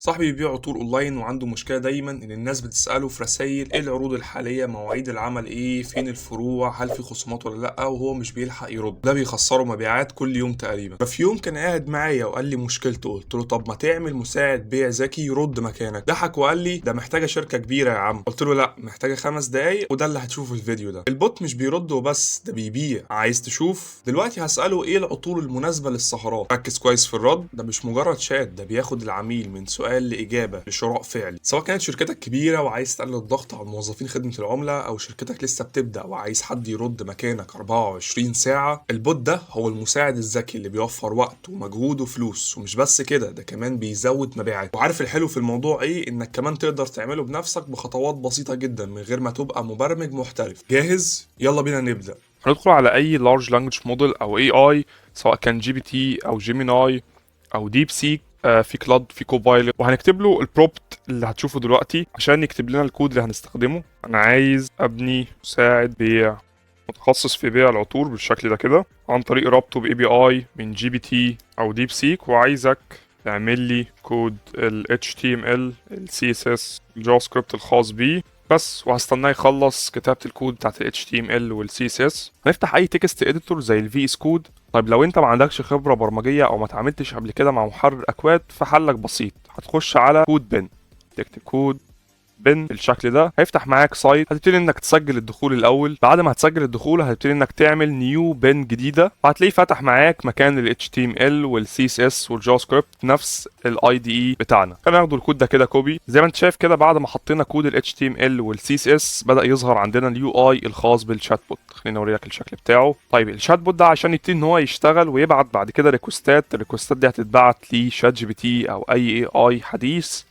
صاحبي بيبيع عطور اونلاين وعنده مشكله دايما ان الناس بتساله في رسائل ايه العروض الحاليه، مواعيد العمل ايه، فين الفروع، هل في خصومات ولا لا، وهو مش بيلحق يرد. ده بيخسره مبيعات كل يوم تقريبا. ففي يوم كان قاعد معايا وقال لي مشكلته، قلت له طب ما تعمل مساعد بيع ذكي يرد مكانك. ضحك وقال لي ده محتاجه شركه كبيره يا عم. قلت له لا، محتاجه 5 دقايق وده اللي هتشوفه في الفيديو ده. البوت مش بيرد وبس، ده بيبيع. عايز تشوف؟ دلوقتي هساله ايه العطور المناسبه للسهرات. ركز كويس في الرد، ده مش مجرد شات، ده بياخد العميل من سؤال لاجابه لشراء فعلي. سواء كانت شركتك كبيرة وعايز تقلل الضغط على موظفين خدمة العملاء، أو شركتك لسه بتبدأ وعايز حد يرد مكانك 24 ساعة، البوت ده هو المساعد الذكي اللي بيوفر وقت ومجهود وفلوس. ومش بس كده، ده كمان بيزود مبيعات. وعارف الحلو في الموضوع إيه؟ إنك كمان تقدر تعمله بنفسك بخطوات بسيطة جدا من غير ما تبقى مبرمج محترف. جاهز؟ يلا بينا نبدأ. هندخل على اي large language model او AI، سواء كان جي بي تي او جيميناي او ديب سيك. في كلاد، في كوبايلوت، وهنكتب له البروبت اللي هتشوفه دلوقتي عشان يكتب لنا الكود اللي هنستخدمه. انا عايز ابني مساعد بيع متخصص في بيع العطور بالشكل ده كده عن طريق ربطه باي بي اي من جي بي تي او ديب سيك، وعايزك تعمل لي كود ال HTML ال CSS الجافا سكريبت الخاص بيه بس، وهستناه يخلص كتابة الكود بتاعت ال HTML وال CSS. هنفتح أي تكست إديتور زي ال VS كود. طيب لو أنت ما عندكش خبرة برمجية أو ما اتعاملتش قبل كده مع محرر أكواد، فحلك بسيط، هتخش على كود بن، تكتب كود بن بالشكل ده، هيفتح معاك سايت. هتبتدي انك تسجل الدخول الاول. بعد ما هتسجل الدخول هتبتدي انك تعمل نيو بن جديده، وهتلاقيه فتح معاك مكان ال HTML وال CSS والجافا سكريبت نفس ال IDE بتاعنا. خلينا ناخد الكود ده كده كوبي زي ما انت شايف كده. بعد ما حطينا كود ال HTML وال CSS بدأ يظهر عندنا اليو اي الخاص بالشات بوت. خليني اوريك الشكل بتاعه. طيب الشات بوت ده عشان يبتدي ان هو يشتغل ويبعت بعد كده ريكوستات، الريكوستات دي هتتبعت لشات جي بي تي او اي اي حديث.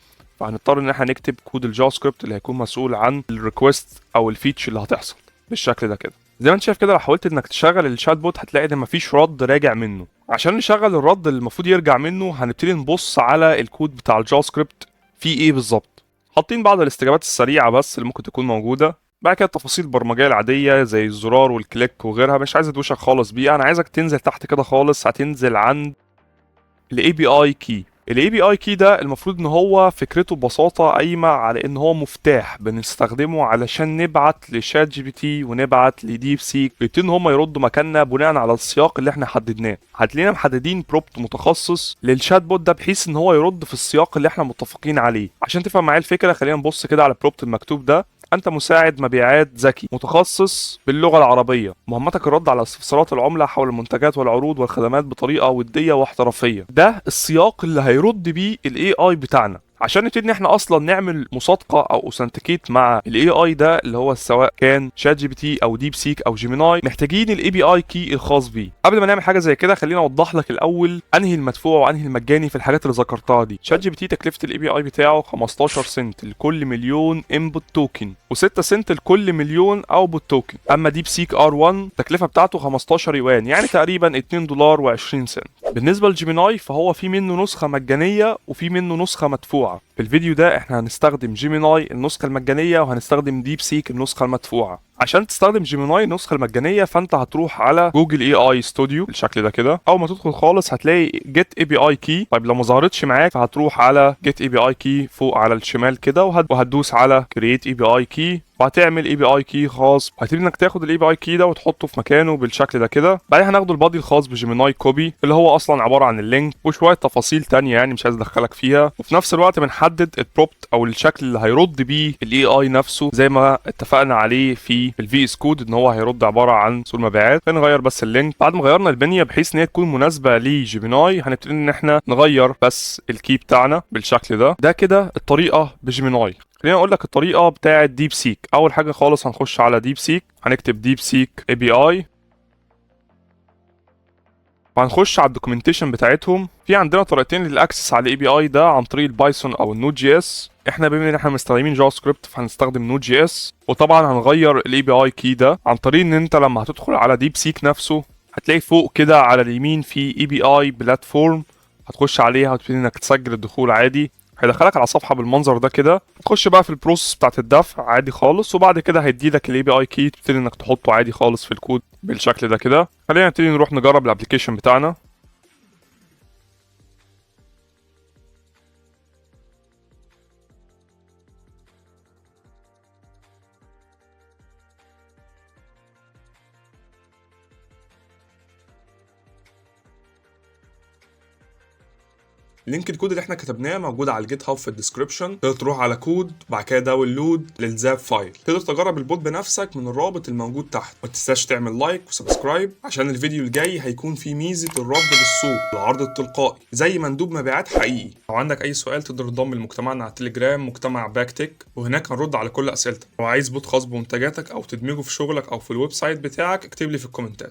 فهنضطر ان احنا نكتب كود الجافا سكريبت اللي هيكون مسؤول عن الريكوست او الفيتش اللي هتحصل بالشكل ده كده. زي ما انت شايف كده، لو حاولت انك تشغل الشات بوت هتلاقي ان مفيش رد راجع منه. عشان نشغل الرد اللي المفروض يرجع منه هنبتدي نبص على الكود بتاع الجافا سكريبت فيه ايه بالظبط. حاطين بعض الاستجابات السريعه بس اللي ممكن تكون موجوده. بعد كده التفاصيل البرمجيه العاديه زي الزرار والكليك وغيرها مش عايز ادوشك خالص بيها. انا عايزك تنزل تحت كده خالص، هتنزل عند الاي بي اي كي. الاي بي اي كي ده المفروض ان هو فكرته ببساطه قايمه على ان هو مفتاح بنستخدمه علشان نبعت لشات جي بي تي ونبعت لديب سيك، بيبتدوا ان هم يردوا مكاننا بناء على السياق اللي احنا حددناه. هتلاقينا محددين بروبت متخصص للشات بوت ده بحيث ان هو يرد في السياق اللي احنا متفقين عليه. عشان تفهم معايا الفكره خلينا نبص كده على البروبت المكتوب ده. أنت مساعد مبيعات ذكي متخصص باللغة العربية، مهمتك الرد على استفسارات العملاء حول المنتجات والعروض والخدمات بطريقة ودية واحترافية. ده السياق اللي هيرد بيه ال AI بتاعنا. عشان نبتدي ان احنا اصلا نعمل مصادقه او اوثنتيكيت مع الاي اي ده اللي هو سواء كان شات جي بي تي او ديب سيك او جيميناي، محتاجين الاي بي اي كي الخاص بيه. قبل ما نعمل حاجه زي كده خلينا اوضح لك الاول انهي المدفوع وانهي المجاني في الحاجات اللي ذكرتها دي. شات جي بي تي تكلفه الاي بي اي بتاعه 15 سنت لكل مليون انبوت توكن، و6 سنت لكل مليون اوتبوت توكن. اما ديب سيك ار 1 التكلفه بتاعته 15 يوان، يعني تقريبا 2 دولار و20 سنت. بالنسبه لجيميناي فهو في منه نسخه مجانيه وفي منه نسخه مدفوعه. في الفيديو ده احنا هنستخدم جيميناي النسخة المجانية وهنستخدم ديب سيك النسخة المدفوعة. عشان تستخدم جيميناي النسخة المجانية فانت هتروح على جوجل اي اي ستوديو بالشكل ده كده. اول ما تدخل خالص هتلاقي جيت اي بي اي كي. طيب لو ما ظهرتش معاك فهتروح على جيت اي بي اي كي فوق على الشمال كده وهتدوس على كرييت اي بي اي كي وهتعمل اي بي اي كي خاص. هتبتدي انك تاخد الاي بي اي كي ده وتحطه في مكانه بالشكل ده كده. بعدين هناخده البادي الخاص بجيميناي كوبي اللي هو اصلا عباره عن اللينك وشويه تفاصيل تانية يعني مش عايز ادخلك فيها. وفي نفس الوقت بنحدد البروبت او الشكل اللي هيرد بيه الاي اي نفسه زي ما اتفقنا عليه في الفي اس كود ان هو هيرد عباره عن سور مبيعات. هنغير بس اللينك. بعد ما غيرنا البنيه بحيث ان هي تكون مناسبه لجيميناي هنبتدي ان احنا نغير بس الكي بتاعنا بالشكل ده. ده كده الطريقه بجيميناي. خليني اقول لك الطريقه بتاعه ديب سيك. اول حاجه خالص هنخش على ديب سيك، هنكتب ديب سيك اي بي اي وهنخش على الدوكيومنتيشن بتاعتهم. في عندنا طريقتين للاكسس على الاي بي اي ده عن طريق البايثون او النود جي اس. احنا بما ان احنا مستخدمين جافا سكريبت فهنستخدم نود جي اس. وطبعا هنغير الاي بي اي كي ده عن طريق ان انت لما هتدخل على ديب سيك نفسه هتلاقي فوق كده على اليمين في اي بي اي بلاتفورم، هتخش عليها وتبتدي انك تسجل الدخول عادي. هيدخلك على صفحه بالمنظر ده كده. تخش بقى في البروسيس بتاعت الدفع عادي خالص، وبعد كده هيديلك الاي بي اي كي تبتدي انك تحطه عادي خالص في الكود بالشكل ده كده. خلينا نبتدي نروح نجرب الابلكيشن بتاعنا. لينك الكود اللي احنا كتبناه موجود على الجيت هاب في الديسكربشن، تقدر تروح على كود بعد كده داونلود للزاب فايل، تقدر تجرب البوت بنفسك من الرابط الموجود تحت. ما تنساش تعمل لايك وسبسكرايب عشان الفيديو الجاي هيكون فيه ميزه الربط بالصوت العرض التلقائي زي مندوب مبيعات حقيقي. لو عندك اي سؤال تقدر تنضم لمجتمعنا على التليجرام مجتمع باك تك، وهناك هنرد على كل اسئلتك. لو عايز بوت خاص بمنتجاتك او تدمجه في شغلك او في الويب سايت بتاعك اكتب لي في الكومنتات.